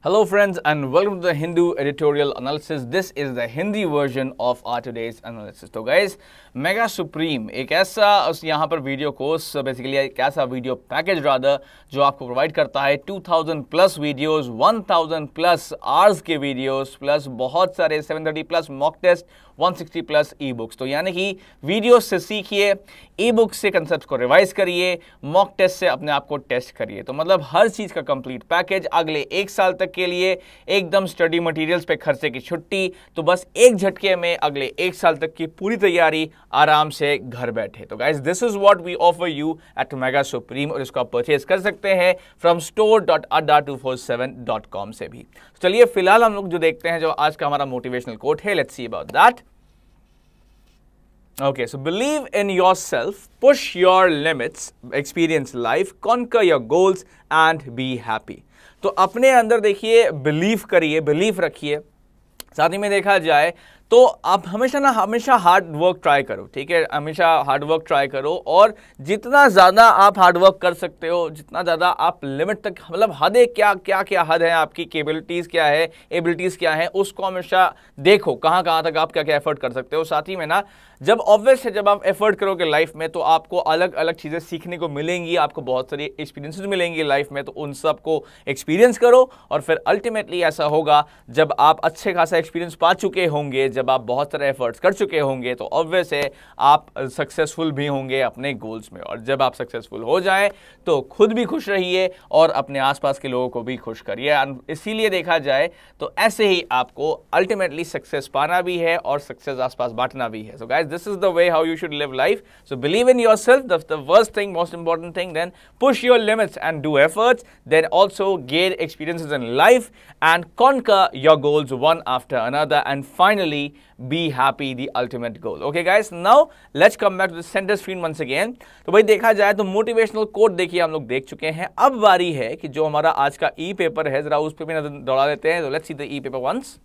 Hello friends and welcome to the Hindu Editorial Analysis. This is the Hindi version of our today's analysis. तो guys, mega supreme एक ऐसा यहाँ पर video course basically एक ऐसा video package rather जो आपको प्रोवाइड करता है 2000 प्लस वीडियोस, 1000 प्लस आवर्स के वीडियोस प्लस बहुत सारे 730 plus mock test, 160 plus e books. तो यानी कि वीडियो से सीखिए, ई बुक से कंसेप्ट को रिवाइज करिए, मॉक टेस्ट से अपने आप को टेस्ट करिए। तो मतलब हर चीज का कंप्लीट पैकेज अगले एक साल तक के लिए, एकदम स्टडी मटेरियल्स पे खर्चे की छुट्टी। तो बस एक झटके में अगले एक साल तक की पूरी तैयारी आराम से घर बैठे। तो guys this is what we offer you at Mega Supreme और इसको आप परचेज कर सकते हैं फ्रॉम store.adda247.com से भी। तो चलिए फिलहाल हम लोग जो देखते हैं जो आज का हमारा मोटिवेशनल कोट है, let's see about that. Okay, so believe in yourself, push your limits, experience life, conquer your goals and be happy. तो अपने अंदर देखिए, बिलीव करिए, बिलीव रखिए। साथ ही में देखा जाए तो आप हमेशा हार्ड वर्क ट्राई करो, ठीक है, हमेशा हार्ड वर्क ट्राई करो और जितना ज़्यादा आप हार्ड वर्क कर सकते हो, जितना ज़्यादा आप लिमिट तक, मतलब हद है क्या हद है आपकी, कैपेबिलिटीज़ क्या है, एबिलिटीज़ क्या है, उसको हमेशा देखो कहाँ तक आप क्या एफर्ट कर सकते हो। साथ ही में ना जब ऑब्वियस है जब आप एफर्ट करोगे लाइफ में तो आपको अलग अलग चीज़ें सीखने को मिलेंगी, आपको बहुत सारी एक्सपीरियंसेस मिलेंगी लाइफ में, तो उन सब को एक्सपीरियंस करो और फिर अल्टीमेटली ऐसा होगा जब आप अच्छे खासा एक्सपीरियंस पा चुके होंगे, जब आप बहुत सारे एफर्ट्स कर चुके होंगे तो ऑब्वियस है आप सक्सेसफुल भी होंगे अपने गोल्स में। और जब आप सक्सेसफुल हो जाएं तो खुद भी खुश रहिए और अपने आसपास के लोगों को भी खुश करिए। इसीलिए देखा जाए तो ऐसे ही आपको अल्टीमेटली सक्सेस पाना भी है और सक्सेस आसपास बांटना भी है। So guys, this is the way how you should live life. So believe in yourself, that's the first thing, most important thing. Then push your limits and do efforts. Then also gain experiences in life and conquer your goals one after another. And finally, be happy, the ultimate goal. Okay guys, now let's come back to the center screen once again. तो भाई देखा जाए तो motivational quote देखिए हम लोग देख चुके हैं। अब बारी है कि जो हमारा आज का ई पेपर है जरा उस पर भी नजर दौड़ा देते हैं। तो let's see the e paper once.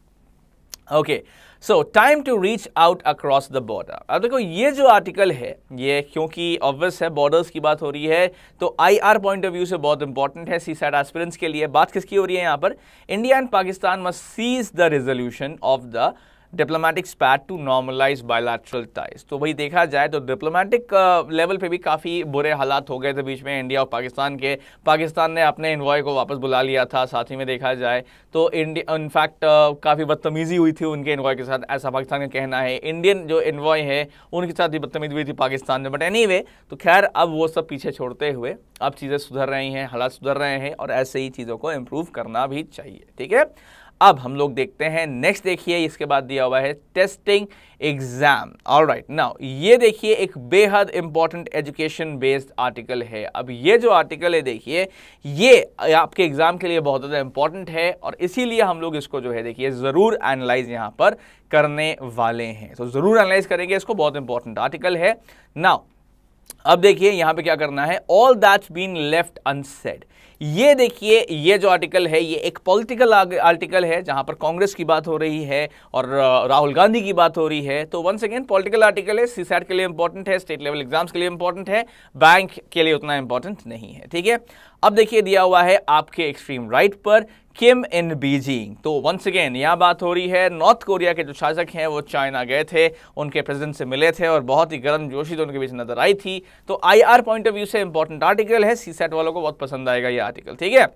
Okay, so time to reach out across the border. अब देखो ये जो आर्टिकल है ये क्योंकि ऑब्वियस है बॉर्डर्स की बात हो रही है तो आईआर पॉइंट ऑफ व्यू से बहुत इंपॉर्टेंट है सीसैट एस्पिरेंट्स के लिए। बात किसकी हो रही है यहाँ पर? India and Pakistan must seize the resolution of the diplomatic spat to normalise bilateral ties. तो भाई देखा जाए तो डिप्लोमेटिक लेवल पे भी काफ़ी बुरे हालात हो गए थे बीच में इंडिया और पाकिस्तान के। पाकिस्तान ने अपने एनवॉय को वापस बुला लिया था। साथ ही में देखा जाए तो इंडिया इनफैक्ट काफ़ी बदतमीजी हुई थी उनके एनवॉय के साथ, ऐसा पाकिस्तान का कहना है। इंडियन जो एनवॉय है उनके साथ भी बदतमीजी हुई थी पाकिस्तान में। बट एनीवे, तो खैर अब वो सब पीछे छोड़ते हुए अब चीज़ें सुधर रही हैं, हालात सुधर रहे हैं और ऐसे ही चीज़ों को इम्प्रूव करना भी चाहिए, ठीक है। अब हम लोग देखते हैं नेक्स्ट। देखिए इसके बाद दिया हुआ है टेस्टिंग एग्जाम। ऑलराइट, नाउ ये देखिए एक बेहद इंपॉर्टेंट एजुकेशन बेस्ड आर्टिकल है। अब ये जो आर्टिकल है देखिए ये आपके एग्जाम के लिए बहुत ज़्यादा इंपॉर्टेंट है और इसीलिए हम लोग इसको जो है देखिए ज़रूर एनालाइज यहाँ पर करने वाले हैं। तो ज़रूर एनालाइज करेंगे इसको, बहुत इंपॉर्टेंट आर्टिकल है। नाउ अब देखिए यहाँ पे क्या करना है, all that's been left unsaid. ये देखिए ये जो आर्टिकल है ये एक पॉलिटिकल आर्टिकल है जहां पर कांग्रेस की बात हो रही है और राहुल गांधी की बात हो रही है। तो वंस अगेन पॉलिटिकल आर्टिकल है, सीसैट के लिए इंपॉर्टेंट है, स्टेट लेवल एग्जाम्स के लिए इंपॉर्टेंट है, बैंक के लिए उतना इंपॉर्टेंट नहीं है, ठीक है। अब देखिए दिया हुआ है आपके एक्सट्रीम राइट पर किम इन बीजिंग। तो वंस अगेन यहाँ बात हो रही है नॉर्थ कोरिया के जो शासक हैं वो चाइना गए थे, उनके प्रेसिडेंट से मिले थे और बहुत ही गर्म जोशी तो उनके बीच नजर आई थी। तो आईआर पॉइंट ऑफ व्यू से इंपॉर्टेंट आर्टिकल है, सीसैट वालों को बहुत पसंद आएगा ये आर्टिकल, ठीक है।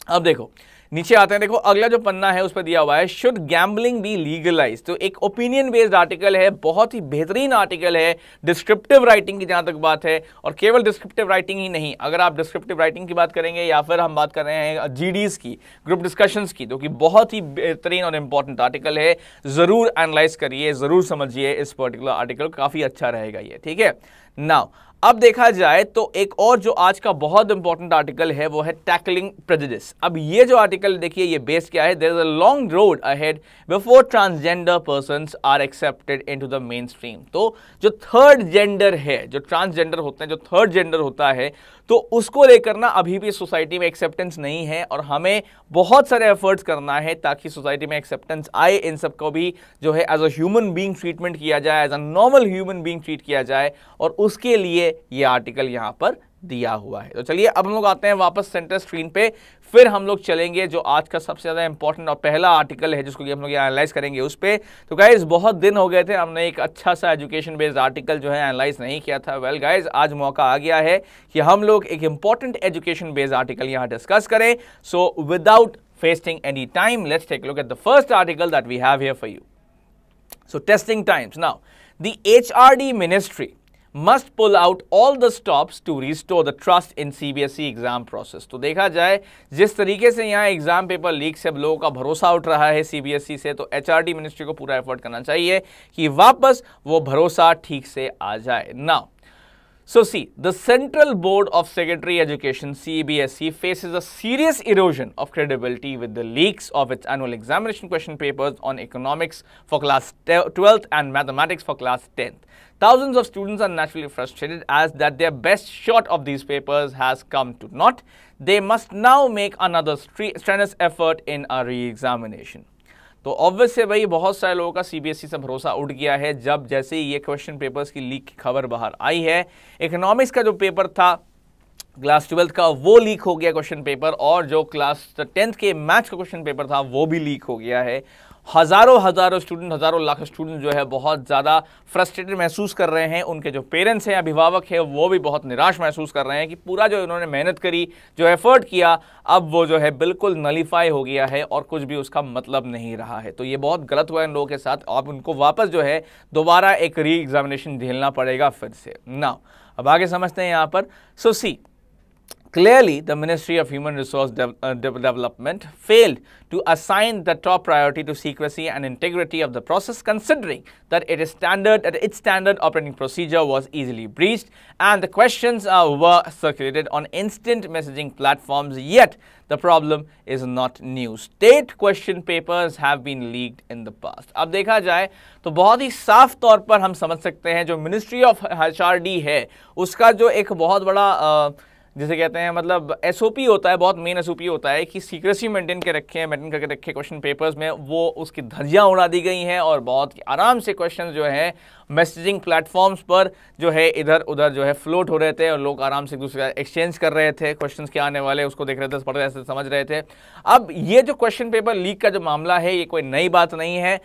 अब देखो नीचे आते हैं, देखो अगला जो पन्ना है उस पर दिया हुआ है शुड गैम्बलिंग बी लीगलाइज। तो एक ओपिनियन बेस्ड आर्टिकल है, बहुत ही बेहतरीन आर्टिकल है डिस्क्रिप्टिव राइटिंग की जहां तक बात है। और केवल डिस्क्रिप्टिव राइटिंग ही नहीं, अगर आप डिस्क्रिप्टिव राइटिंग की बात करेंगे या फिर हम बात कर रहे हैं जीडीज की, ग्रुप डिस्कशंस की, तो कि बहुत ही बेहतरीन और इंपॉर्टेंट आर्टिकल है। जरूर एनालाइज करिए, जरूर समझिए इस पर्टिकुलर आर्टिकल, काफी अच्छा रहेगा ये, ठीक है। नाउ अब देखा जाए तो एक और जो आज का बहुत इंपॉर्टेंट आर्टिकल है वो है टैकलिंग प्रेजुडिस। अब ये जो आर्टिकल देखिए ये बेस क्या है, there is a long road ahead before transgender persons are accepted into the mainstream. तो जो थर्ड जेंडर है, जो ट्रांसजेंडर होते हैं, जो थर्ड जेंडर होता है, तो उसको लेकर ना अभी भी सोसाइटी में एक्सेप्टेंस नहीं है और हमें बहुत सारे एफर्ट्स करना है ताकि सोसाइटी में एक्सेप्टेंस आए। इन सबको भी जो है as a human being treatment किया जाए, as a normal human being treat किया जाए और उसके लिए ये आर्टिकल यहाँ पर दिया हुआ है। तो चलिए अब हम लोग आते हैं वापस सेंटर स्क्रीन पे, फिर हम लोग चलेंगे जो आज का सबसे ज़्यादा इंपॉर्टेंट और पहला आर्टिकल है जिसको कि हम लोग एनालाइज करेंगे उस पर। तो गाइज बहुत दिन हो गए थे हमने एक अच्छा सा एजुकेशन बेस्ड आर्टिकल जो है एनालाइज नहीं किया था। वेल गाइज आज मौका आ गया है कि हम लोग एक इंपॉर्टेंट एजुकेशन बेस्ड आर्टिकल यहाँ डिस्कस करें। So without wasting any time, let's take a look at the first article that we have here for you. So testing times. Now, the HRD ministry must pull out all the stops to restore the trust in CBSE exam process. तो देखा जाए जिस तरीके से यहाँ exam paper leak से अब लोगों का भरोसा उठ रहा है CBSE से, तो HRD मिनिस्ट्री को पूरा एफर्ट करना चाहिए कि वापस वो भरोसा ठीक से आ जाए। Now, so see, the Central Board of Secondary Education CBSE faces a serious erosion of credibility with the leaks of its annual examination question papers on economics for class 12th and mathematics for class 10th. Thousands of students are naturally frustrated as that their best shot of these papers has come to naught. They must now make another strenuous effort in a re-examination. तो obvious है भाई बहुत सारे लोगों का CBSE से भरोसा उठ गया है जब जैसे ही ये क्वेश्चन पेपर्स की लीक की खबर बाहर आई है। इकोनॉमिक्स का जो पेपर था क्लास 12th का वो लीक हो गया क्वेश्चन पेपर, और जो क्लास 10th के मैथ्स का क्वेश्चन पेपर था वो भी लीक हो गया है। हज़ारों स्टूडेंट, हज़ारों लाख स्टूडेंट जो है बहुत ज़्यादा फ्रस्ट्रेटेड महसूस कर रहे हैं। उनके जो पेरेंट्स हैं, अभिभावक हैं, वो भी बहुत निराश महसूस कर रहे हैं कि पूरा जो इन्होंने मेहनत करी, जो एफर्ट किया, अब वो जो है बिल्कुल नलीफाई हो गया है और कुछ भी उसका मतलब नहीं रहा है। तो ये बहुत गलत हुआ इन लोगों के साथ। अब उनको वापस जो है दोबारा एक री एग्जामिनेशन झेलना पड़ेगा फिर से। नाउ अब आगे समझते हैं यहाँ पर। सो सी, clearly, the Ministry of Human Resource Development failed to assign the top priority to secrecy and integrity of the process, considering that its standard operating procedure was easily breached and the questions were circulated on instant messaging platforms. Yet, the problem is not new. State question papers have been leaked in the past. अब देखा जाए तो बहुत ही साफ तौर पर हम समझ सकते हैं जो मिनिस्ट्री ऑफ HRD है उसका जो एक बहुत बड़ा जिसे कहते हैं मतलब एसओपी होता है, बहुत मेन एसओपी होता है कि सीक्रेसी मेंटेन करके रखे क्वेश्चन पेपर्स में, वो उसकी धज्जियां उड़ा दी गई हैं और बहुत आराम से क्वेश्चन जो है मैसेजिंग प्लेटफॉर्म्स पर जो है इधर उधर जो है फ्लोट हो रहे थे और लोग आराम से एक दूसरे का एक्सचेंज कर रहे थे। क्वेश्चंस के आने वाले उसको देख रहे थे, पढ़ रहे थे, समझ रहे थे। अब ये जो क्वेश्चन पेपर लीक का जो मामला है ये कोई नई बात नहीं है।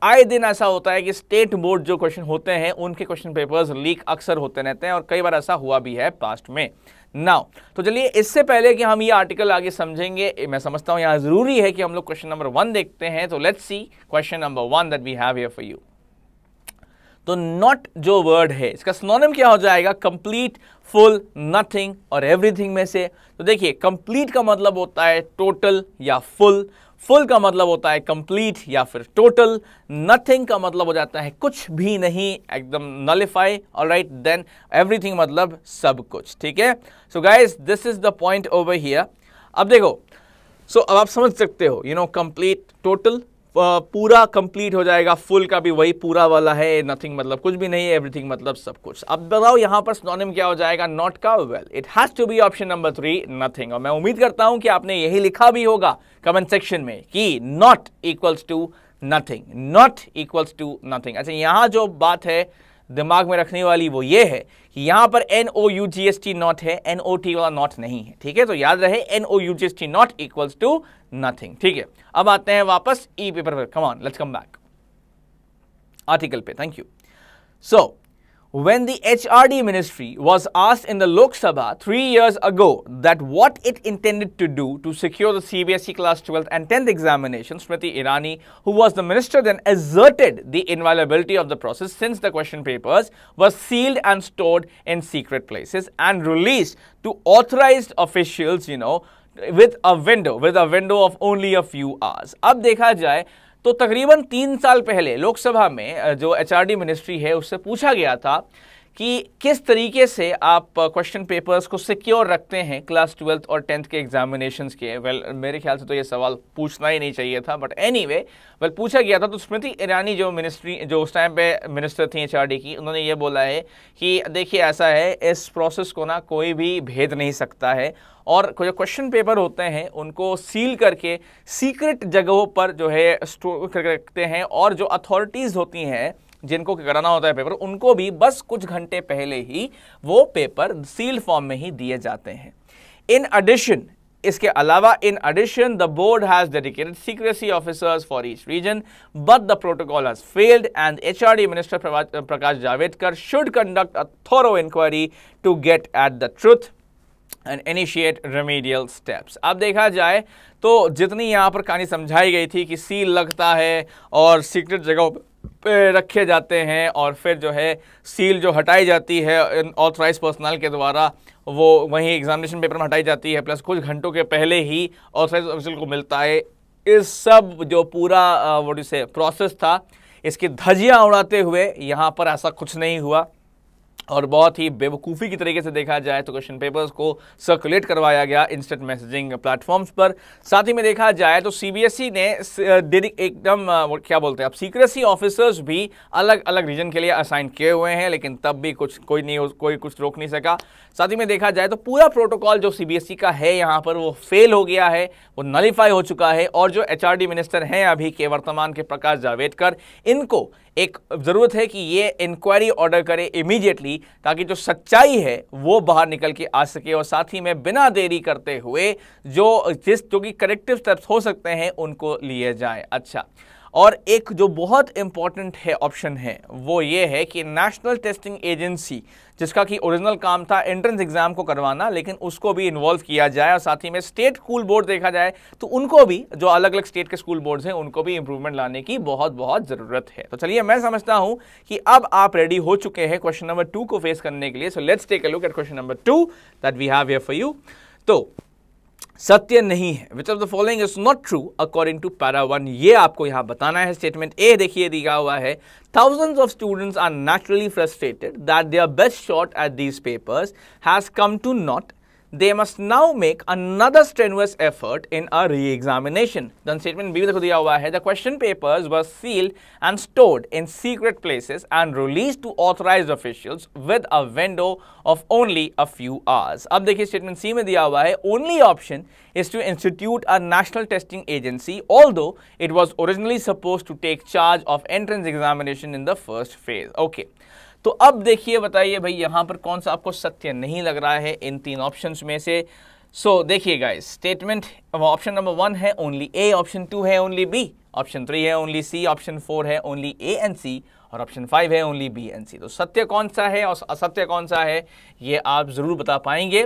आए दिन ऐसा होता है कि स्टेट बोर्ड जो क्वेश्चन होते हैं उनके क्वेश्चन पेपर्स लीक अक्सर होते रहते हैं और कई बार ऐसा हुआ भी है पास्ट में। नाउ तो चलिए इससे पहले कि हम ये आर्टिकल आगे समझेंगे, मैं समझता हूं यहाँ जरूरी है कि हम लोग क्वेश्चन नंबर 1 देखते हैं। तो let's see question number 1 that we have here for you. तो नॉट जो वर्ड है इसका सिनोनिम क्या हो जाएगा? कंप्लीट, फुल, नथिंग और एवरीथिंग में से। तो देखिए कंप्लीट का मतलब होता है टोटल या फुल, फुल का मतलब होता है कंप्लीट या फिर टोटल, नथिंग का मतलब हो जाता है कुछ भी नहीं, एकदम नलिफाई। ऑलराइट, देन एवरीथिंग मतलब सब कुछ। ठीक है, so guys this is the point over here. अब देखो, सो अब आप समझ सकते हो, यू नो कंप्लीट, टोटल पूरा कंप्लीट हो जाएगा, फुल का भी वही पूरा वाला है, नथिंग मतलब कुछ भी नहीं है, एवरीथिंग मतलब सब कुछ। अब बताओ यहां पर सिनोनिम क्या हो जाएगा नॉट का? Well it has to be option number 3, nothing. और मैं उम्मीद करता हूं कि आपने यही लिखा भी होगा कमेंट सेक्शन में कि not equals to nothing, not equals to nothing. अच्छा, यहां जो बात है दिमाग में रखने वाली वो ये है कि यहां पर NOUGST नॉट है, NOT वाला नॉट नहीं है। ठीक है, तो याद रहे NOUGST not equals to nothing. ठीक है, अब आते हैं वापस ई पेपर पर। Come on, let's come back article पे। Thank you. So when the HRD ministry was asked in the Lok Sabha 3 years ago that what it intended to do to secure the CBSE class 12th and 10th examinations, Smriti Irani, who was the minister then, asserted the inviolability of the process since the question papers were sealed and stored in secret places and released to authorized officials, you know, with a window of only a few hours. अब देखा जाए तो तकरीबन 3 साल पहले लोकसभा में जो HRD ministry है उससे पूछा गया था कि किस तरीके से आप क्वेश्चन पेपर्स को सिक्योर रखते हैं क्लास 12th और 10th के एग्जामिनेशंस के। वेल मेरे ख्याल से तो ये सवाल पूछना ही नहीं चाहिए था, बट एनीवे वेल पूछा गया था। तो स्मृति ईरानी जो मिनिस्ट्री जो उस टाइम पे मिनिस्टर थी HRD की, उन्होंने ये बोला है कि देखिए ऐसा है, इस प्रोसेस को ना कोई भी भेद नहीं सकता है और जो क्वेश्चन पेपर होते हैं उनको सील करके सीक्रेट जगहों पर जो है स्टोर करके रखते हैं और जो अथॉरिटीज़ होती हैं जिनको कराना होता है पेपर, उनको भी बस कुछ घंटे पहले ही वो पेपर सील्ड फॉर्म में ही दिए जाते हैं। इन एडिशन, इसके अलावा in addition the board has dedicated secrecy officers for each region but the protocol has failed and HRD minister Prakash Javadekar should conduct a thorough inquiry to get at the truth and initiate remedial steps. अब देखा जाए तो जितनी यहाँ पर कहानी समझाई गई थी कि सील लगता है और सीक्रेट जगहों पे रखे जाते हैं और फिर जो है सील जो हटाई जाती है ऑथराइज पर्सनल के द्वारा, वो वहीं एग्जामिनेशन पेपर में हटाई जाती है, प्लस कुछ घंटों के पहले ही ऑथराइज ऑफिसर को मिलता है। इस सब जो पूरा व्हाट यू से प्रोसेस था, इसकी धज्जियां उड़ाते हुए यहाँ पर ऐसा कुछ नहीं हुआ और बहुत ही बेवकूफ़ी की तरीके से देखा जाए तो क्वेश्चन पेपर्स को सर्कुलेट करवाया गया इंस्टेंट मैसेजिंग प्लेटफॉर्म्स पर। साथ ही में देखा जाए तो CBSE ने एकदम क्या बोलते हैं, अब सीक्रेसी ऑफिसर्स भी अलग अलग रीजन के लिए असाइन किए हुए हैं, लेकिन तब भी कोई कुछ रोक नहीं सका। साथ ही में देखा जाए तो पूरा प्रोटोकॉल जो CBSE का है यहाँ पर वो फेल हो गया है, वो नलीफाई हो चुका है। और जो HRD मिनिस्टर हैं अभी के वर्तमान के प्रकाश जावड़ेकर, इनको एक ज़रूरत है कि ये इंक्वायरी ऑर्डर करे इमीडिएटली, ताकि जो सच्चाई है वो बाहर निकल के आ सके और साथ ही में बिना देरी करते हुए जो कि करेक्टिव स्टेप्स हो सकते हैं उनको लिए जाए। अच्छा, और एक जो बहुत इंपॉर्टेंट है ऑप्शन है वो ये है कि नेशनल टेस्टिंग एजेंसी, जिसका कि ओरिजिनल काम था एंट्रेंस एग्जाम को करवाना, लेकिन उसको भी इन्वॉल्व किया जाए। और साथ ही में स्टेट स्कूल बोर्ड देखा जाए तो उनको भी, जो अलग अलग स्टेट के स्कूल बोर्ड्स हैं, उनको भी इंप्रूवमेंट लाने की बहुत बहुत ज़रूरत है। तो चलिए, मैं समझता हूं कि अब आप रेडी हो चुके हैं क्वेश्चन नंबर 2 को फेस करने के लिए। So let's take a look at question number 2 that we have here for you. तो सत्य नहीं है, which of the following is not true according to para 1, ये आपको यहां बताना है। स्टेटमेंट ए देखिए दिया हुआ है, thousands of students are naturally frustrated that their best shot at these papers has come to naught. They must now make another strenuous effort in a re-examination. Then statement B में देखो दिया हुआ है, the question papers were sealed and stored in secret places and released to authorized officials with a window of only a few hours. अब देखिए statement C में दिया हुआ है, only option is to institute a national testing agency, although it was originally supposed to take charge of entrance examination in the first phase. Okay. तो अब देखिए, बताइए भाई यहाँ पर कौन सा आपको सत्य नहीं लग रहा है इन तीन ऑप्शंस में से। सो देखिए गाइस, स्टेटमेंट ऑप्शन नंबर 1 है ओनली ए, ऑप्शन 2 है ओनली बी, ऑप्शन 3 है ओनली सी, ऑप्शन 4 है ओनली ए एंड सी और ऑप्शन 5 है ओनली बी एंड सी। तो सत्य कौन सा है और असत्य कौन सा है ये आप जरूर बता पाएंगे।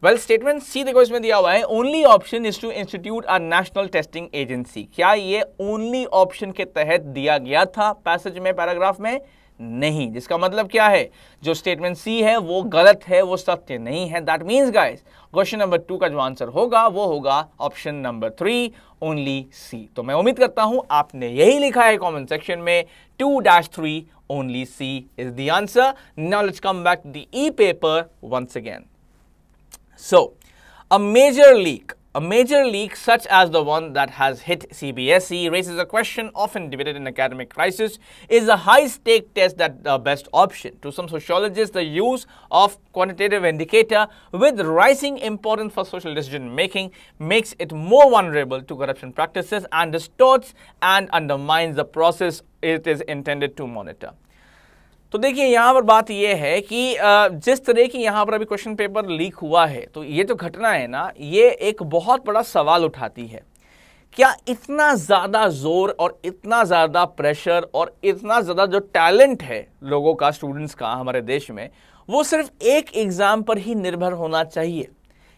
वेल, स्टेटमेंट सी देखो इसमें दिया हुआ है, only option is to institute a national testing agency. क्या ये ओनली ऑप्शन के तहत दिया गया था पैसेज में, पैराग्राफ में? नहीं। जिसका मतलब क्या है, जो स्टेटमेंट सी है वो गलत है, वो सत्य नहीं है। That means guys, question number 2 का जो आंसर होगा वो होगा ऑप्शन नंबर 3 ओनली सी। तो मैं उम्मीद करता हूं आपने यही लिखा है कमेंट सेक्शन में, 2-3 only C is the answer. Now let's come back to the e paper once again. So, a major leak such as the one that has hit CBSE raises a question often debated in academic crisis: is a high-stake test that the best option? To some sociologists, the use of quantitative indicator with rising importance for social decision making makes it more vulnerable to corruption practices and distorts and undermines the process it is intended to monitor. तो देखिए, यहाँ पर बात यह है कि जिस तरह की यहाँ पर अभी क्वेश्चन पेपर लीक हुआ है, तो ये जो घटना है ना, ये एक बहुत बड़ा सवाल उठाती है। क्या इतना ज़्यादा जोर और इतना ज़्यादा प्रेशर और इतना ज़्यादा जो टैलेंट है लोगों का, स्टूडेंट्स का हमारे देश में, वो सिर्फ एक एग्ज़ाम पर ही निर्भर होना चाहिए?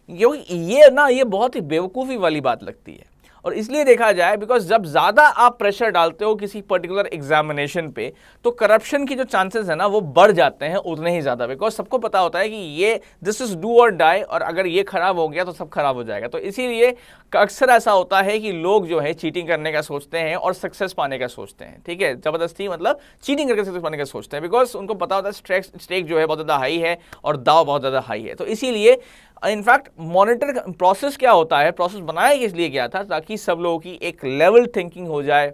क्योंकि ये बहुत ही बेवकूफ़ी वाली बात लगती है। और इसलिए देखा जाए बिकॉज जब ज़्यादा आप प्रेशर डालते हो किसी पर्टिकुलर एग्जामिनेशन पे, तो करप्शन की जो चांसेस है ना वो बढ़ जाते हैं उतने ही ज़्यादा। बिकॉज सबको पता होता है कि ये दिस इज डू और डाई, और अगर ये खराब हो गया तो सब खराब हो जाएगा। तो इसीलिए अक्सर ऐसा होता है कि लोग जो है चीटिंग करने का सोचते हैं और सक्सेस पाने का सोचते हैं। ठीक है, ज़बरदस्ती मतलब चीटिंग करके सक्सेस पाने का सोचते हैं, बिकॉज उनको पता होता है स्टेक जो है बहुत ज़्यादा हाई है और दाव बहुत ज़्यादा हाई है। तो इसीलिए इनफैक्ट मॉनिटर प्रोसेस क्या होता है, प्रोसेस बनाया इसलिए गया था ताकि सब लोगों की एक लेवल थिंकिंग हो जाए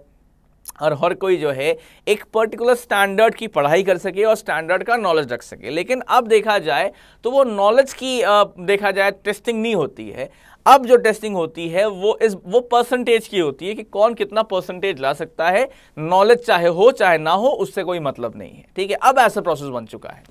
और हर कोई जो है एक पर्टिकुलर स्टैंडर्ड की पढ़ाई कर सके और स्टैंडर्ड का नॉलेज रख सके। लेकिन अब देखा जाए तो वो नॉलेज की देखा जाए टेस्टिंग नहीं होती है, अब जो टेस्टिंग होती है वो परसेंटेज की होती है कि कौन कितना परसेंटेज ला सकता है, नॉलेज चाहे हो चाहे ना हो उससे कोई मतलब नहीं है, ठीक है। अब ऐसा प्रोसेस बन चुका है।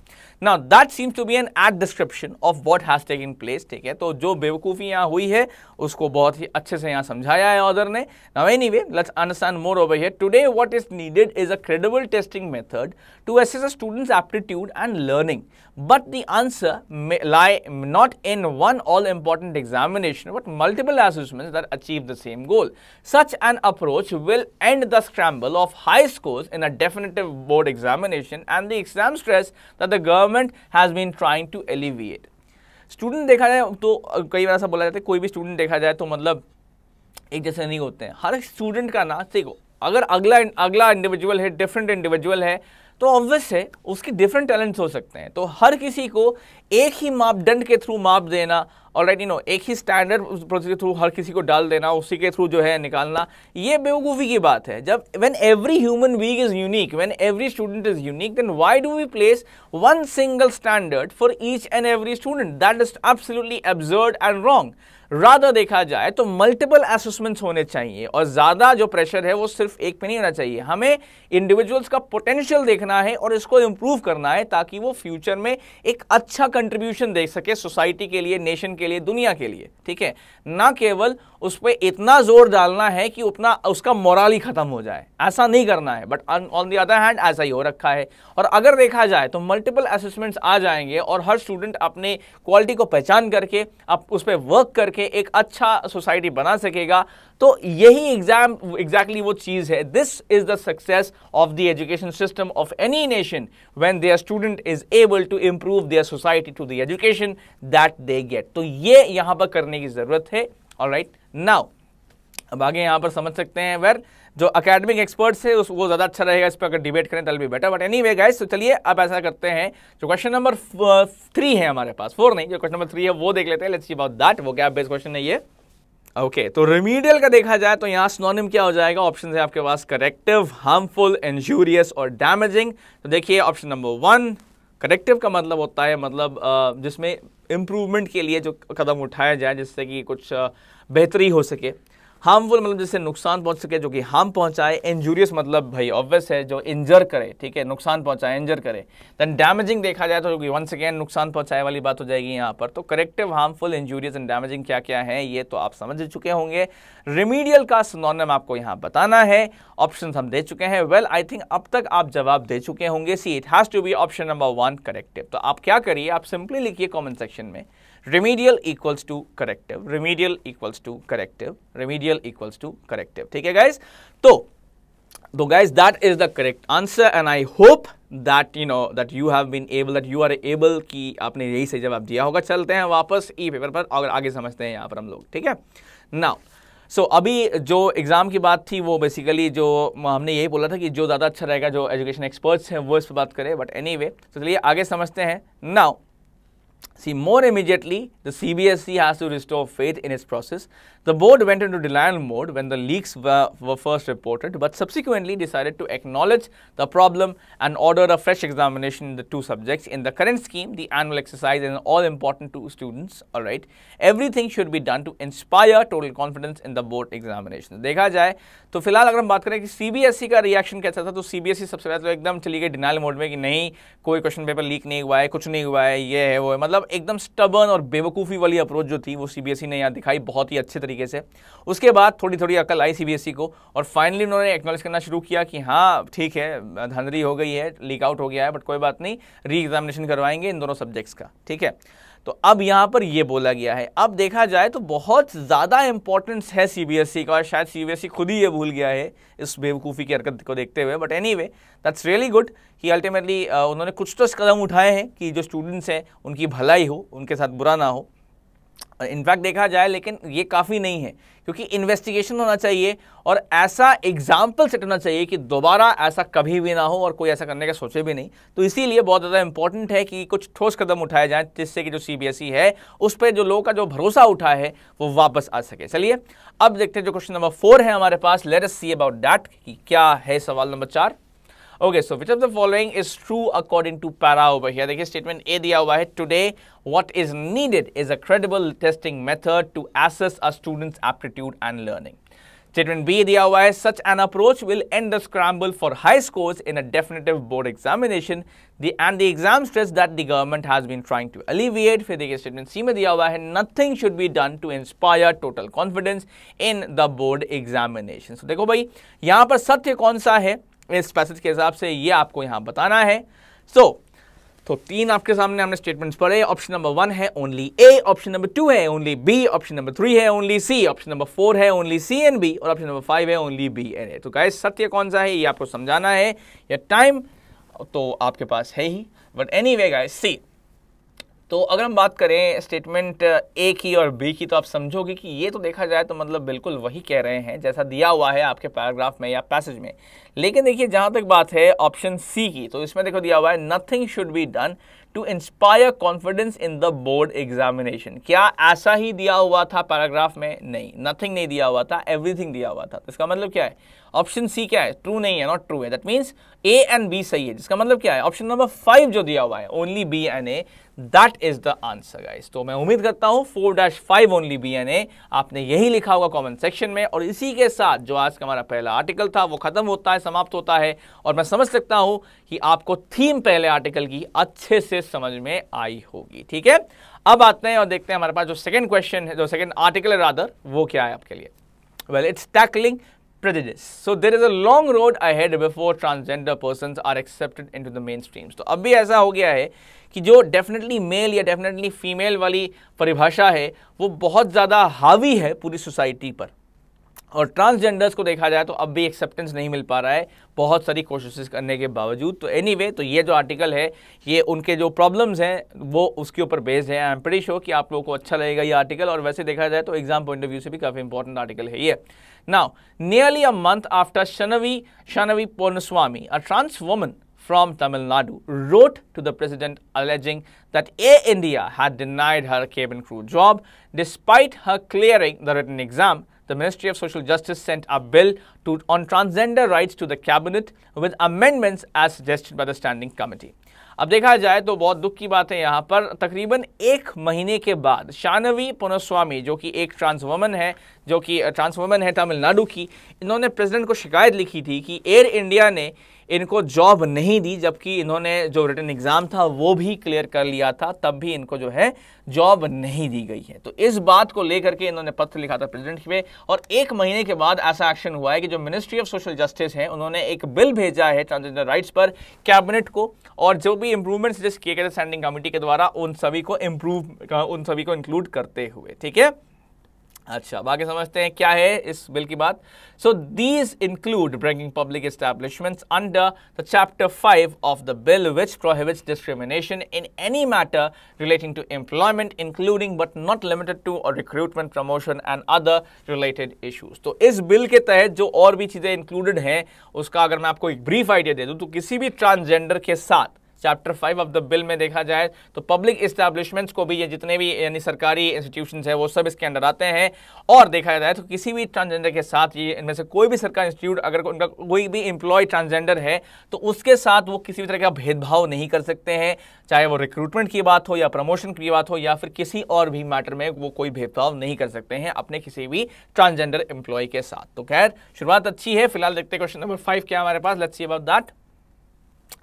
Now that seems to be an apt description of what has taken place, ठीक है। तो जो बेवकूफ़ी यहाँ हुई है उसको बहुत ही अच्छे से यहाँ समझाया है ऑथर ने। Now anyway let's understand more over here. Today what is needed is a credible testing method to assess a student's aptitude and learning, but the answer may lie not in one all-important examination but multiple assessments that achieve the same goal. Such an approach will end the scramble of high scores in a definitive board examination and the exam stress that the government has been trying to alleviate. Student देखा जाए तो कई बार ऐसा बोला जाता है कोई भी स्टूडेंट देखा जाए तो मतलब एक जैसे नहीं होते हैं। हर स्टूडेंट का ना देखो, अगर अगला इंडिविजुअल है, डिफरेंट इंडिविजुअल है, तो ऑब्वियस है उसके डिफरेंट टैलेंट्स हो सकते हैं। तो हर किसी को एक ही मापदंड के थ्रू माप देना और एक ही स्टैंडर्ड प्रोसेस के थ्रू हर किसी को डाल देना, उसी के थ्रू जो है निकालना, ये बेवकूफ़ी की बात है। जब when every human being is unique, when every student is unique, then why do we place one single standard for each and every student? That is absolutely absurd and wrong. Rather देखा जाए तो multiple assessments होने चाहिए और ज्यादा जो pressure है वो सिर्फ एक पे नहीं होना चाहिए। हमें इंडिविजुअल्स का पोटेंशियल देखना है और इसको इंप्रूव करना है ताकि वो फ्यूचर में एक अच्छा कंट्रीब्यूशन दे सके सोसाइटी के लिए, नेशन के लिए, दुनिया के लिए, ठीक है। ना केवल उस पर इतना जोर डालना है कि उतना उसका मोरल ही खत्म हो जाए, ऐसा नहीं करना है। But on the other hand ऐसा ही हो रखा है। और अगर देखा जाए तो मल्टीपल असेसमेंट्स आ जाएंगे और हर स्टूडेंट अपने क्वालिटी को पहचान करके अब उस पर वर्क करके एक अच्छा सोसाइटी बना सकेगा, तो यही एग्जैक्टली वो चीज है। This is the success of the education system of any nation when their student is able to improve their society to the education that they get. तो ये यहां पर करने की जरूरत है। ऑलराइट, नाउ अब आगे यहां पर समझ सकते हैं वेर जो एकेडमिक एक्सपर्ट्स है वो ज्यादा अच्छा रहेगा इस पर अगर डिबेट करें तल भी बेटर। बट एनीवे गाइस, तो चलिए अब ऐसा करते हैं, जो क्वेश्चन नंबर 3 है हमारे पास, 4 नहीं, जो क्वेश्चन नंबर 3 है वो देख लेते हैं। Let's see about that. वो गैप बेस्ड क्वेश्चन है ये। ओके, तो रेमेडियल का देखा जाए तो यहाँ सिनोनिम क्या हो जाएगा? ऑप्शन है आपके पास करेक्टिव, हार्मफुल, इंजूरियस और डैमेजिंग। तो देखिए ऑप्शन नंबर 1, करेक्टिव का मतलब होता है मतलब जिसमें इंप्रूवमेंट के लिए जो कदम उठाया जाए जिससे कि कुछ बेहतरी हो सके। हार्मफुल मतलब जिससे नुकसान पहुंच सके, जो कि हार्म पहुंचाए। इंजूरियस मतलब भाई ऑब्वियस है जो इंजर करे, ठीक है, नुकसान पहुंचाए, इंजर करे। देन डैमेजिंग देखा जाए तो वंस अगेन नुकसान पहुंचाए वाली बात हो जाएगी यहाँ पर। तो corrective, harmful, injurious and damaging क्या क्या है ये तो आप समझ चुके होंगे। रेमेडियल का सिनोनिम आपको यहाँ बताना है। ऑप्शन हम दे चुके हैं। वेल आई थिंक अब तक आप जवाब दे चुके होंगे। See it has to be option number 1 corrective. तो आप क्या करिए, आप सिंपली लिखिए कमेंट सेक्शन में remedial equals to corrective, remedial equals to corrective, remedial equals to corrective, ठीक है guys। तो guys that is the correct answer and I hope that you know that you have been able, that you are able कि आपने यही सही जवाब दिया होगा। चलते हैं वापस ई पेपर पर और आगे समझते हैं यहाँ पर हम लोग, ठीक है। नाउ सो अभी जो एग्जाम की बात थी वो बेसिकली जो हमने यही बोला था कि जो ज़्यादा अच्छा रहेगा, जो एजुकेशन एक्सपर्ट्स हैं वो इस पर बात करें। बट एनीवे तो चलिए आगे समझते हैं। Now see, more immediately, the CBSE has to restore faith in its process. The board went into denial mode when the leaks were first reported, but subsequently decided to acknowledge the problem and order a fresh examination in the 2 subjects. In the current scheme, the annual exercise is all important to students, all right. Everything should be done to inspire total confidence in the board examination. देखा जाए तो फिलहाल अगर हम बात करें कि CBSE का रिएक्शन कैसा था, तो CBSE सबसे पहले तो एकदम चली गई डिनाइल मोड में कि नहीं, कोई क्वेश्चन पेपर लीक नहीं हुआ है, कुछ नहीं हुआ है, ये है वो है। मतलब एकदम स्टबर्न और बेवकूफ़ी वाली अप्रोच जो थी वो CBSE ने यहाँ दिखाई बहुत ही अच्छे तरीके से। उसके बाद थोड़ी थोड़ी अकल आई CBSE को और फाइनली उन्होंने एक्नॉलेज करना शुरू किया कि हाँ ठीक है, धांधली हो गई है, लीक आउट हो गया है, बट कोई बात नहीं, री एग्जामिनेशन करवाएंगे इन दोनों सब्जेक्ट्स का, ठीक है। तो अब यहाँ पर ये बोला गया है। अब देखा जाए तो बहुत ज़्यादा इंपॉर्टेंस है CBSE का और शायद CBSE खुद ही ये भूल गया है इस बेवकूफ़ी की हरकत को देखते हुए। But anyway that's really good कि अल्टीमेटली उन्होंने कुछ तो कदम उठाए हैं कि जो स्टूडेंट्स हैं उनकी भलाई हो, उनके साथ बुरा ना हो। इनफैक्ट देखा जाए लेकिन ये काफ़ी नहीं है क्योंकि इन्वेस्टिगेशन होना चाहिए और ऐसा एग्जाम्पल सेट होना चाहिए कि दोबारा ऐसा कभी भी ना हो और कोई ऐसा करने का सोचे भी नहीं। तो इसीलिए बहुत ज़्यादा इंपॉर्टेंट है कि कुछ ठोस कदम उठाए जाएं जिससे कि जो CBSE है उस पर जो लोगों का जो भरोसा उठा है वो वापस आ सके। चलिए अब देखते हैं जो क्वेश्चन नंबर 4 है हमारे पास। Let us see about that कि क्या है सवाल number 4। Okay, so which of the following is true according to para over here. देखिए स्टेटमेंट ए दिया हुआ है, today what is needed is a credible testing method to assess a student's aptitude and learning. Statement B दिया हुआ है, such an approach will end the scramble for high scores in a definitive board examination and the exam stress that the government has been trying to alleviate। फिर देखिए statement C में दिया हुआ है, nothing should be done to inspire total confidence in the board examination। तो देखो भाई यहाँ पर सत्य कौन सा है इस पैसेज के हिसाब से ये आपको यहाँ बताना है। तो तीन आपके सामने हमने स्टेटमेंट्स पढ़े। ऑप्शन नंबर 1 है ओनली ए, ऑप्शन नंबर 2 है ओनली बी, ऑप्शन नंबर 3 है ओनली सी, ऑप्शन नंबर 4 है ओनली सी एंड बी और ऑप्शन नंबर 5 है ओनली बी एंड ए। तो गाइस सत्य कौन सा है ये आपको समझाना है, या टाइम तो आपके पास है ही, बट एनीवे गाइस सी। तो अगर हम बात करें स्टेटमेंट ए की और बी की तो आप समझोगे कि ये तो देखा जाए तो मतलब बिल्कुल वही कह रहे हैं जैसा दिया हुआ है आपके पैराग्राफ में या पैसेज में। लेकिन देखिए जहां तक बात है ऑप्शन सी की, तो इसमें देखो दिया हुआ है nothing should be done to inspire confidence in the board examination. क्या ऐसा ही दिया हुआ था पैराग्राफ में? नहीं, नथिंग नहीं दिया हुआ था, एवरीथिंग दिया हुआ था। तो इसका मतलब क्या है, ऑप्शन सी क्या है, ट्रू नहीं है, नॉट ट्रू है। That means A and B सही है, जिसका मतलब क्या है ऑप्शन नंबर 5 जो दिया हुआ है only B and A, that is the answer guys. तो मैं उम्मीद करता हूं 4-5 ओनली बी एंड ए आपने यही लिखा होगा कमेंट सेक्शन में। और इसी के साथ जो आज का हमारा पहला आर्टिकल था वो खत्म होता है, समाप्त होता है। और मैं समझ सकता हूं कि आपको थीम पहले आर्टिकल की अच्छे से समझ में आई होगी। ठीक है, अब आते हैं और देखते हैं हमारे पास जो सेकंड क्वेश्चन है, जो सेकंड आर्टिकल है रादर, वो क्या है आपके लिए। Well, it's tackling prejudice. So there is a long road ahead before transgender persons are accepted into the mainstreams. तो अब भी ऐसा हो गया है कि जो डेफिनेटली मेल या डेफिनेटली फीमेल वाली परिभाषा है वो बहुत ज़्यादा हावी है पूरी सोसाइटी पर, और ट्रांसजेंडर्स को देखा जाए तो अब भी एक्सेप्टेंस नहीं मिल पा रहा है बहुत सारी कोशिशें करने के बावजूद। तो एनीवे, तो ये जो आर्टिकल है ये उनके जो प्रॉब्लम्स हैं वो उसके ऊपर बेस्ड है। आई एम प्रीटी श्योर कि आप लोगों को अच्छा लगेगा ये आर्टिकल, और वैसे देखा जाए तो एग्जाम पॉइंट ऑफ व्यू से भी काफ़ी इंपॉर्टेंट आर्टिकल है ये। Now, nearly a month after Shanavi Ponnuswamy, a trans woman from Tamil Nadu, wrote to the president alleging that Air India had denied her cabin crew job. Despite her clearing the written exam, the Ministry of Social Justice sent a bill on transgender rights to the cabinet with amendments as suggested by the standing committee. अब देखा जाए तो बहुत दुख की बात है यहाँ पर, तकरीबन 1 महीने के बाद शानवी पोर्नस्वामी जो कि एक ट्रांस वुमन है तमिलनाडु की, इन्होंने प्रेसिडेंट को शिकायत लिखी थी कि एयर इंडिया ने इनको जॉब नहीं दी, जबकि इन्होंने जो रिटन एग्जाम था वो भी क्लियर कर लिया था, तब भी इनको जो है जॉब नहीं दी गई है। तो इस बात को लेकर के इन्होंने पत्र लिखा था प्रेसिडेंट में, और 1 महीने के बाद ऐसा एक्शन हुआ है कि जो मिनिस्ट्री ऑफ सोशल जस्टिस है उन्होंने एक बिल भेजा है ट्रांसजेंडर राइट्स पर कैबिनेट को, और जो भी इंप्रूवमेंट्स सजेस्ट किए गए थे स्टैंडिंग कमेटी के द्वारा उन सभी को इंक्लूड करते हुए। ठीक है, अच्छा बाकी समझते हैं क्या है इस बिल की बात। So these include bringing public establishments under the chapter 5 of the bill which prohibits discrimination in any matter relating to employment including but not limited to recruitment, promotion and other related issues. तो इस bill के तहत जो और भी चीजें included हैं उसका अगर मैं आपको एक ब्रीफ आइडिया दे दूं तो किसी भी ट्रांसजेंडर के साथ चैप्टर 5 ऑफ द बिल में देखा जाए तो पब्लिक एस्टैब्लिशमेंट्स को भी, ये जितने भी यानी सरकारी इंस्टीट्यूशंस है वो सब इसके अंडर आते हैं। और देखा जाए तो किसी भी ट्रांसजेंडर के साथ, ये इनमें से कोई भी सरकारी इंस्टीट्यूट अगर उनका कोई भी एम्प्लॉय ट्रांसजेंडर है तो उसके साथ वो किसी भी तरह का भेदभाव नहीं कर सकते हैं, चाहे वो रिक्रूटमेंट की बात हो या प्रमोशन की बात हो या फिर किसी और भी मैटर में वो कोई भेदभाव नहीं कर सकते हैं अपने किसी भी ट्रांसजेंडर एम्प्लॉय के साथ। तो खैर शुरुआत अच्छी है। फिलहाल देखते हैं क्वेश्चन नंबर 5 क्या हमारे पास, let's see about that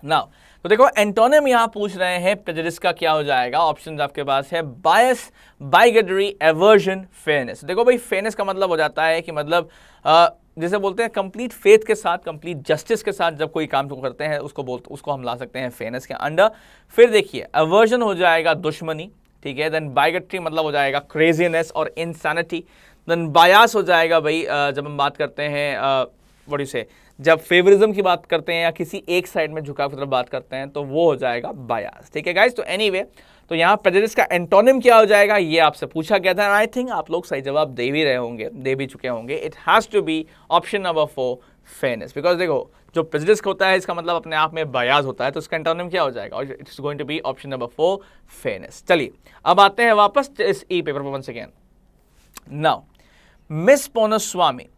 now. तो देखो एंटोनिम यहां पूछ रहे हैं प्रेजुडिस का क्या हो जाएगा। ऑप्शंस आपके पास है बायस, बाइगेटरी, एवर्जन, फेयरनेस। देखो भाई फेयरनेस का मतलब हो जाता है कि मतलब जैसे बोलते हैं कंप्लीट फेथ के साथ, कंप्लीट जस्टिस के साथ जब कोई काम को करते हैं उसको हम ला सकते हैं फेयरनेस के अंडर। फिर देखिए एवर्जन हो जाएगा दुश्मनी, ठीक है। देन बाइगेटरी मतलब हो जाएगा क्रेजीनेस और इंसैनिटी। देन बायास हो जाएगा भाई जब हम बात करते हैं व्हाट यू से, जब फेवरिज्म की बात करते हैं या किसी एक साइड में झुकाव की तरफ बात करते हैं तो वो हो जाएगा बायास, ठीक है गाइस। तो एनीवे तो यहाँ प्रेजुडिस का एंटोनिम क्या हो जाएगा ये आपसे पूछा गया था, आई थिंक आप लोग सही जवाब दे भी रहे होंगे, दे भी चुके होंगे। It has to be option number 4 fairness, because देखो जो प्रेजुडिस होता है इसका मतलब अपने आप में बायास होता है, तो इसका एंटोनिम क्या हो जाएगा, it is going to be option number 4 fairness. चलिए अब आते हैं वापस इस ई पेपर पर once again. Now Miss Ponuswamy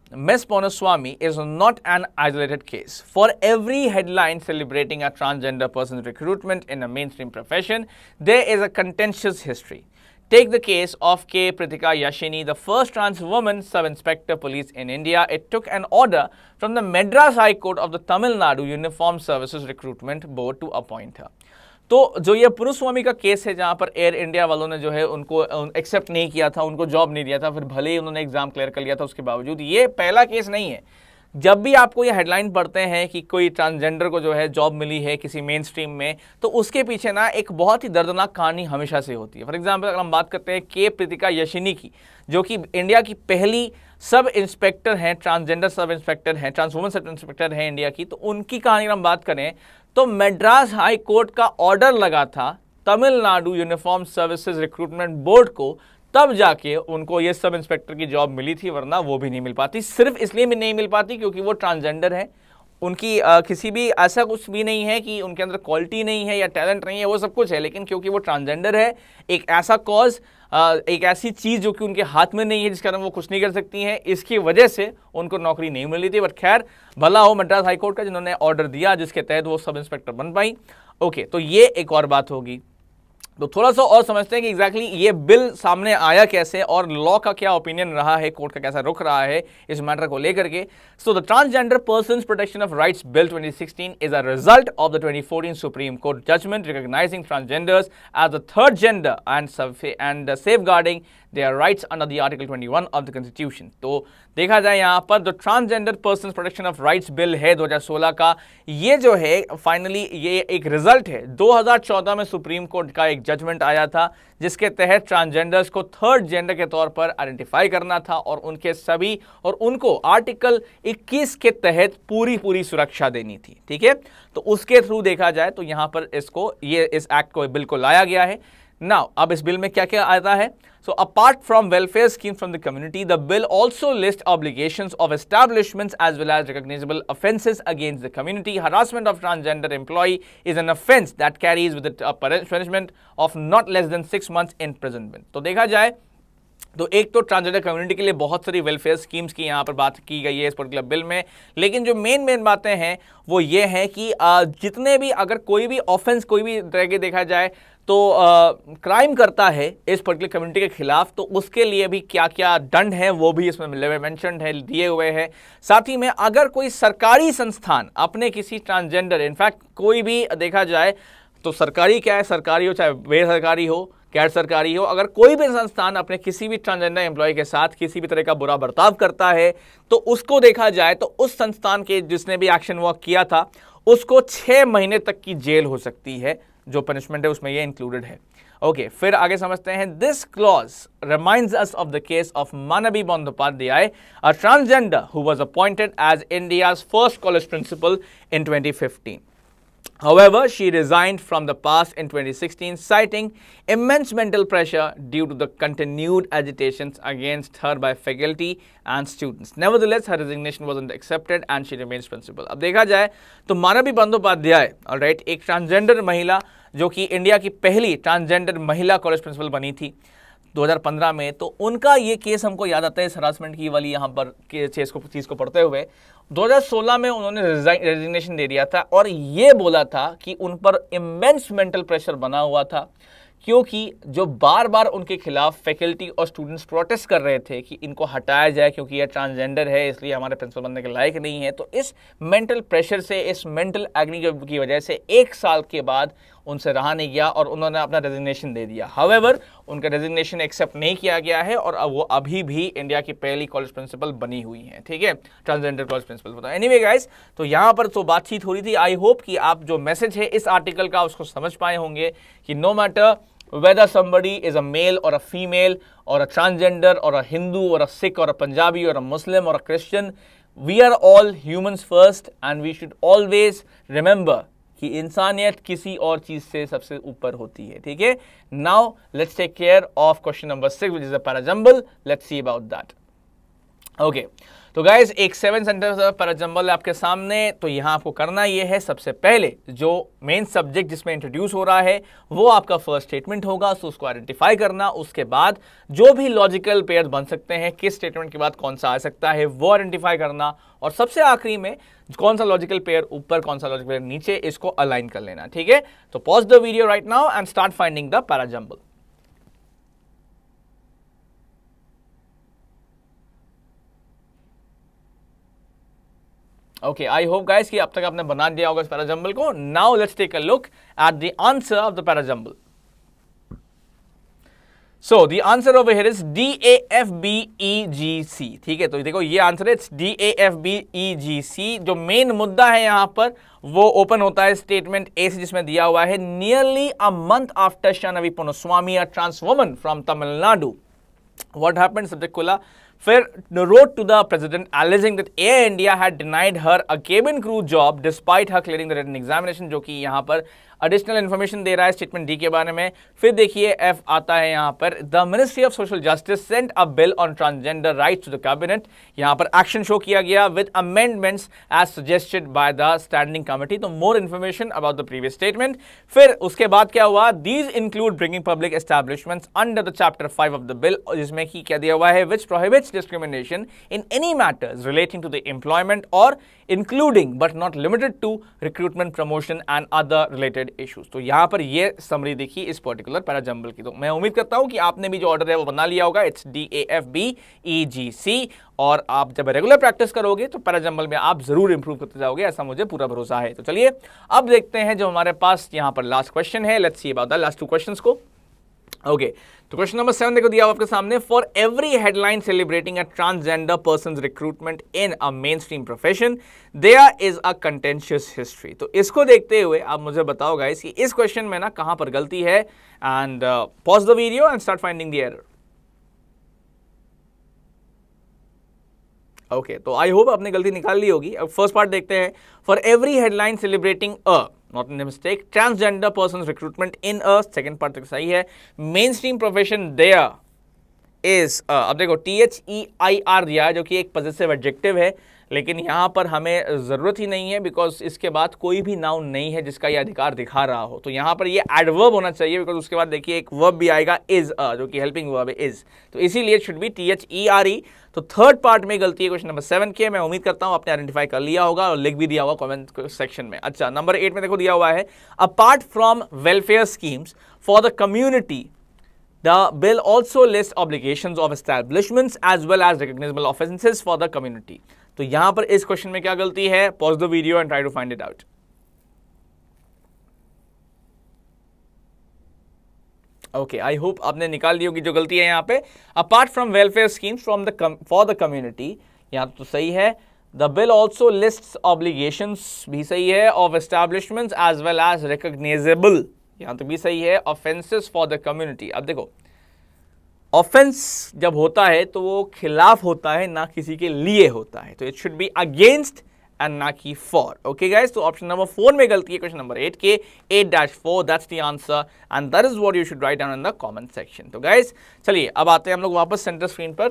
is not an isolated case. For every headline celebrating a transgender person's recruitment in a mainstream profession, there is a contentious history. Take the case of K. Pritika Yashini, the first trans woman sub-inspector police in India. It took an order from the Madras High Court of the Tamil Nadu Uniformed Services Recruitment Board to appoint her. तो जो ये पुनुस्वामी का case है जहां पर air India वालों ने जो है उनको एक्सेप्ट नहीं किया था, उनको जॉब नहीं दिया था, फिर भले ही उन्होंने एग्जाम क्लियर कर लिया था उसके बावजूद, ये पहला केस नहीं है। जब भी आपको ये हेडलाइन पढ़ते हैं कि कोई ट्रांसजेंडर को जो है जॉब मिली है किसी मेन स्ट्रीम में, तो उसके पीछे ना एक बहुत ही दर्दनाक कहानी हमेशा से होती है। फॉर एग्जाम्पल अगर हम बात करते हैं के प्रीतिका यशिनी की, जो कि इंडिया की पहली सब इंस्पेक्टर हैं, ट्रांसजेंडर सब इंस्पेक्टर हैं, ट्रांस वुमन सब इंस्पेक्टर हैं इंडिया की, तो उनकी कहानी हम बात करें तो मद्रास हाई कोर्ट का ऑर्डर लगा था Tamil Nadu uniform services recruitment board को, तब जाके उनको ये सब इंस्पेक्टर की जॉब मिली थी, वरना वो भी नहीं मिल पाती। सिर्फ इसलिए भी नहीं मिल पाती क्योंकि वो ट्रांसजेंडर है, उनकी किसी भी ऐसा कुछ भी नहीं है कि उनके अंदर क्वालिटी नहीं है या टैलेंट नहीं है, वो सब कुछ है, लेकिन क्योंकि वो ट्रांसजेंडर है, एक ऐसा कॉज, एक ऐसी चीज जो कि उनके हाथ में नहीं है, जिसके कारण वो कुछ नहीं कर सकती हैं, इसकी वजह से उनको नौकरी नहीं मिली थी। बट खैर भला हो मद्रास हाईकोर्ट का जिन्होंने ऑर्डर दिया जिसके तहत वो सब इंस्पेक्टर बन पाई। ओके, तो ये एक और बात होगी। तो थोड़ा सा और समझते हैं कि एग्जैक्टली ये बिल सामने आया कैसे और लॉ का क्या ओपिनियन रहा है, कोर्ट का कैसा रुख रहा है इस मैटर को लेकर के। So the transgender persons protection of rights bill 2016 is a result of the 2014 Supreme Court judgement recognising transgenders as the third gender and safeguarding their rights under the article 21 of the constitution. तो देखा जाए यहाँ पर जो transgender persons protection of rights bill है 2016 का, ये जो है फाइनली ये एक रिजल्ट है। 2014 में सुप्रीम कोर्ट का एक जजमेंट आया था जिसके तहत ट्रांसजेंडर्स को थर्ड जेंडर के तौर पर आइडेंटिफाई करना था और उनके सभी और उनको आर्टिकल 21 के तहत पूरी सुरक्षा देनी थी। ठीक है, तो उसके थ्रू देखा जाए तो यहाँ पर इसको इस एक्ट को बिल को लाया गया है। नाउ अब इस बिल में क्या क्या आता है? So apart from welfare schemes from the community, the bill also lists obligations of establishments as well as recognizable offences against the community. Harassment of transgender employee is an offence that carries with it a punishment of not less than 6 months imprisonment. तो देखा जाए तो एक तो transgender community के लिए बहुत सारी वेलफेयर स्कीम्स की यहाँ पर बात की गई है इस पर्टिकुलर बिल में, लेकिन जो मेन बातें हैं वो ये है कि जितने भी अगर कोई भी ऑफेंस कोई भी तरह के देखा जाए तो क्राइम करता है इस पर्टिकुलर कम्युनिटी के खिलाफ, तो उसके लिए भी क्या क्या दंड है वो भी इसमें मेंशन्ड है, दिए हुए हैं। साथ ही में अगर कोई सरकारी संस्थान अपने किसी ट्रांसजेंडर, इनफैक्ट कोई भी देखा जाए तो सरकारी क्या है, सरकारी हो चाहे बेसरकारी हो गैर सरकारी हो, अगर कोई भी संस्थान अपने किसी भी ट्रांसजेंडर एम्प्लॉय के साथ किसी भी तरह का बुरा बर्ताव करता है तो उसको देखा जाए तो उस संस्थान के जिसने भी एक्शन वर्क किया था उसको 6 महीने तक की जेल हो सकती है, जो पनिशमेंट है उसमें ये इंक्लूडेड है। ओके, फिर आगे समझते हैं। This clause reminds us of the case of Manabi Bandopadhyay, a transgender who was appointed as India's first college principal in 2015. However, she resigned from the past in 2016, citing immense mental pressure due to the continued agitations against her by faculty and students. Nevertheless, her resignation wasn't accepted and she remains principal. अब देखा जाए तो मानवी Bandyopadhyay, alright, एक transgender महिला जो कि India की पहली ट्रांसजेंडर महिला कॉलेज प्रिंसिपल बनी थी 2015 में, तो उनका ये केस हमको याद आता है इस हरासमेंट की वाली यहाँ पर चीज़ को पढ़ते हुए। 2016 में उन्होंने रेजिग्नेशन दे दिया था और ये बोला था कि उन पर इमेंस मेंटल प्रेशर बना हुआ था क्योंकि जो बार बार उनके खिलाफ फैकल्टी और स्टूडेंट्स प्रोटेस्ट कर रहे थे कि इनको हटाया जाए क्योंकि ये ट्रांसजेंडर है इसलिए हमारे प्रिंसिपल बनने के लायक नहीं है। तो इस मेंटल प्रेशर से, इस मेंटल एग्नी की वजह से 1 साल के बाद उनसे रहा नहीं गया और उन्होंने अपना रेजिग्नेशन दे दिया। हाउएवर, उनका रेजिग्नेशन एक्सेप्ट नहीं किया गया है और अब वो अभी भी इंडिया की पहली कॉलेज प्रिंसिपल बनी हुई है। ठीक है, ट्रांसजेंडर कॉलेज प्रिंसिपल। तो एनीवे गाइस, तो यहाँ पर तो बातचीत हो रही थी। आई होप कि आप जो मैसेज है इस आर्टिकल का उसको समझ पाए होंगे कि no matter whether somebody is a male or a female or a transgender or a Hindu or a Sikh or a Punjabi or a Muslim or a Christian, we are all humans first and we should always remember कि इंसानियत किसी और चीज से सबसे ऊपर होती है। ठीक है, now let's take care of question number 6 which is a parajumble. Let's see about that. Okay, तो गाइज एक 7 सेंटेंस पैराजंबल आपके सामने। तो यहां आपको करना ये है, सबसे पहले जो मेन सब्जेक्ट जिसमें इंट्रोड्यूस हो रहा है वो आपका फर्स्ट स्टेटमेंट होगा, तो उसको आइडेंटिफाई करना। उसके बाद जो भी लॉजिकल पेयर बन सकते हैं, किस स्टेटमेंट के बाद कौन सा आ सकता है वो आइडेंटिफाई करना, और सबसे आखिरी में कौन सा लॉजिकल पेयर ऊपर कौन सा लॉजिकल पेयर नीचे, इसको अलाइन कर लेना। ठीक है, तो pause the video right now and start finding the parajumble. Okay, I hope guys कि अब तक आपने बना दिया होगा इस पैराजंबल को। Now let's take a look at the answer of the parajumble. So the answer over here is DAFBEGC। ठीक है, तो देखो ये आंसर है, DAFBEGC। जो मेन मुद्दा है यहां पर वो ओपन होता है स्टेटमेंट ए से, जिसमें दिया हुआ है nearly a month after Shanavi Ponnuswamy a trans woman from Tamil Nadu what happened, subject खुला, फिर wrote to the president alleging that Air India had denied her a cabin crew job despite her clearing the written examination, जो कि यहां पर additional information दे रहा है statement D के बारे में। फिर देखिए एफ आता है यहां पर, the ministry of social justice sent a bill on transgender rights to the cabinet. यहां पर एक्शन शो किया गया with amendments as suggested by the standing committee. तो more information about the previous statement. फिर उसके बाद क्या हुआ, these include bringing public establishments under the chapter 5 of the bill, जिसमें की क्या दिया हुआ है, which prohibits discrimination in any matters relating to the employment और including but not limited to recruitment, promotion and other related issues. तो यहां पर ये समरी देखी इस पर्टिकुलर पैराजंबल की। तो मैं उम्मीद करता हूं कि आपने भी जो ऑर्डर है वो बना लिया होगा, इट्स DAFBEGC। और आप जब रेगुलर प्रैक्टिस करोगे तो पैराजंबल में आप जरूर इंप्रूव करते जाओगे, ऐसा मुझे पूरा भरोसा है। तो चलिए अब देखते हैं जो हमारे पास यहां पर लास्ट क्वेश्चन है। Let's see about the last 2 questions को। ओके, तो क्वेश्चन नंबर 7 देखो दिया हुआ आपके सामने, for every headline celebrating a transgender person recruitment in a main stream profession there is a contentious history. तो इसको देखते हुए आप मुझे बताओ गाइस कि इस क्वेश्चन में ना कहां पर गलती है, and pause the video and start finding the error. Okay, तो आई होप आपने गलती निकाल ली होगी। अब फर्स्ट पार्ट देखते हैं, for every headline celebrating a, not in mistake, transgender person recruitment in a, second part तक सही है, main stream profession there is, अब देखो THEIR दिया है जो कि एक पॉजिटिव एडजेक्टिव है, लेकिन यहां पर हमें जरूरत ही नहीं है बिकॉज इसके बाद कोई भी नाउन नहीं है जिसका ये अधिकार दिखा रहा हो। तो यहां पर ये एडवर्ब होना चाहिए बिकॉज उसके बाद देखिए एक वर्ब भी आएगा इज अ, जो कि हेल्पिंग वर्ब है इज, तो इसीलिए शुड बी THERE। तो थर्ड पार्ट में गलती है क्वेश्चन नंबर 7 के। मैं उम्मीद करता हूं आपने आइडेंटिफाई कर लिया होगा और लिख भी दिया होगा कमेंट सेक्शन में। अच्छा, नंबर 8 में देखो दिया हुआ है, apart from welfare schemes for the community the bill also lists obligations of establishments as well as recognizable offenses for the community। तो यहां पर इस क्वेश्चन में क्या गलती है, pause the video and try to find it out. Okay, I hope आपने निकाल ली होगी जो गलती है यहां पे। Apart from welfare schemes from the for the community, यहां तो सही है। The bill also lists obligations भी सही है, of establishments as well as recognisable, यहां तो भी सही है, ऑफेंसेस फॉर द कम्युनिटी। अब देखो ऑफेंस जब होता है तो वो खिलाफ होता है, ना किसी के लिए होता है, तो it should be against and ना की फॉर। ओके गाइस, तो ऑप्शन नंबर 4 में गलती है क्वेश्चन नंबर 8 के, 8-4 that's the answer and that is what you should write down in the comment section. तो गाइस चलिए अब आते हैं हम लोग वापस सेंटर स्क्रीन पर।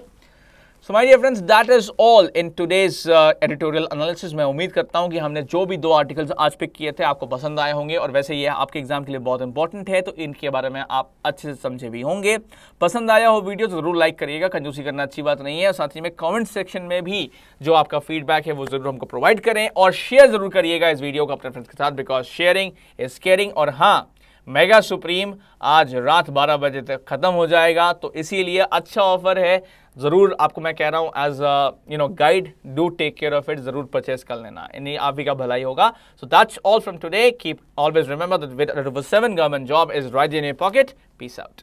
So my dear friends, that is all in today's editorial analysis. मैं उम्मीद करता हूं कि हमने जो भी 2 आर्टिकल्स आज पिक किए थे आपको पसंद आए होंगे, और वैसे ये आपके एग्जाम के लिए बहुत इंपॉर्टेंट है तो इनके बारे में आप अच्छे से समझे भी होंगे। पसंद आया हो वीडियो तो जरूर लाइक करिएगा, कंजूसी करना अच्छी बात नहीं है, और साथ ही में कमेंट सेक्शन में भी जो आपका फीडबैक है वो जरूर हमको प्रोवाइड करें, और शेयर जरूर करिएगा इस वीडियो को अपने फ्रेंड्स के साथ, बिकॉज शेयरिंग इज केयरिंग। और हाँ, मेगा सुप्रीम आज रात 12 बजे तक खत्म हो जाएगा, तो इसीलिए अच्छा ऑफर है, जरूर आपको मैं कह रहा हूं as guide, do take care of it, जरूर परचेस कर लेना, इन्हीं आप ही का भलाई होगा। So that's all from today, keep always remember that with 7 government job is right in your pocket. Peace out.